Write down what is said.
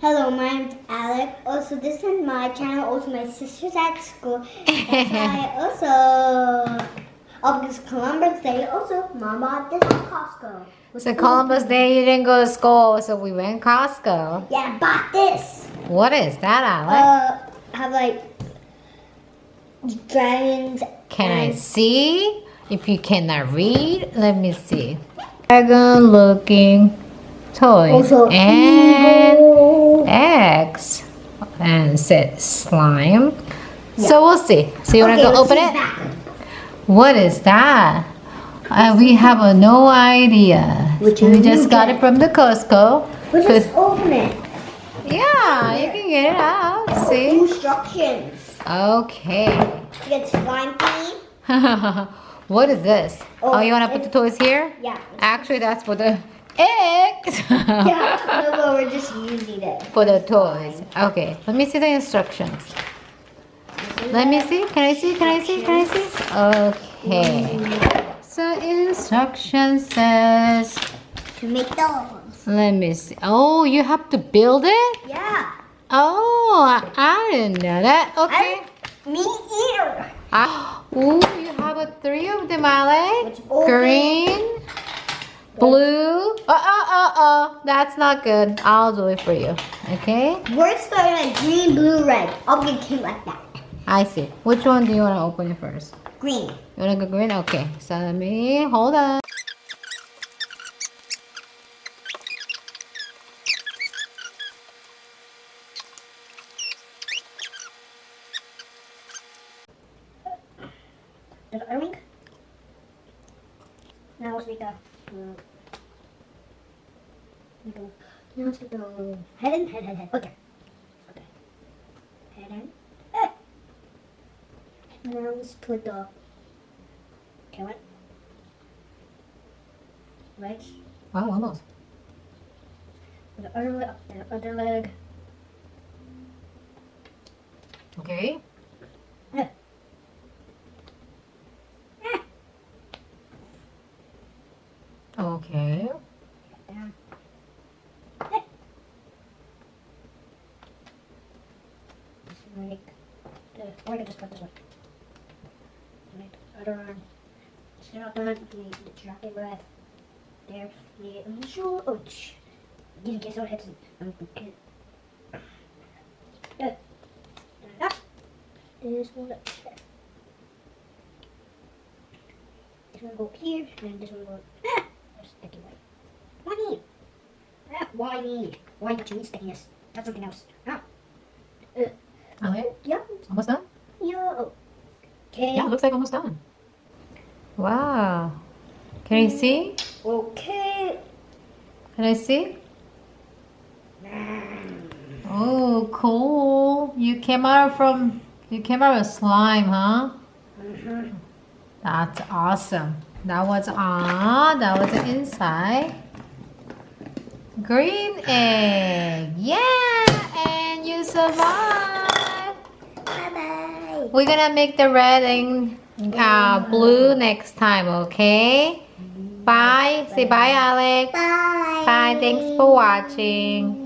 Hello, my name's Alec. Also, this is my channel. Also, my sister's at school. That's why because Columbus Day. Also, Mom bought this at Costco. So Columbus Day you didn't go to school, so we went Costco. Yeah, I bought this. What is that, Alec? Have like dragons. Can I see? If you cannot read, let me see. Dragon looking toys Also, and eagle. eggs. And said slime. Yeah. So we'll see. So you wanna Okay, go let's open see it? that. What is that? We have no idea. Which We one just you got get? it from the Costco. Let's just open it. Yeah, you can get it out. See? Instructions. Okay. You get slime thingy. What is this? Oh, Oh, you want to put the toys here? Yeah. Actually, that's for the eggs. Yeah. No, but we're just using it. For the toys. Okay. Let me see the instructions. Let me see. Can I see? Can I see? Can I see? Okay. So instruction says. To make those. Let me see. Oh, you have to build it? Yeah. Oh, I didn't know that. Okay. Me either. Oh, you have three of them, Alex. Let's open. Green, blue. That's not good. I'll do it for you. Okay. We're starting at green, blue, red. I'll get cute like that. I see. Which one do you want to open it first? Green. You want to go green? Okay. So let me hold on. Does it ring? Now let's make a. Now let's make a head in, head. Okay. Okay. Head in. Now let's put the. Okay, what? Legs. Wow, almost. The other leg. The other leg. Okay. Okay. Down. Just make the. Or I can just put this one. Make the other arm. Still not done. We need the dragon breath. There. Yeah, I'm sure. Oh, didn't get so heads. Okay. Good. Up. This one up there. This one go up here, and this one go. There's sticky white. Why me? Why me? Why don't you need stickiness? That's something else. Alex, Yeah. almost done? Yo. Okay. Yeah, it looks like almost done. Wow. Can you see? Okay. Can I see? Oh, cool. You came out with slime, huh? Mm-hmm. That's awesome. That was the inside. Green egg. Yeah, and you survived. Bye-bye. We're gonna make the red and blue next time, okay? Bye. Say bye, Alex. Bye. Bye. Thanks for watching.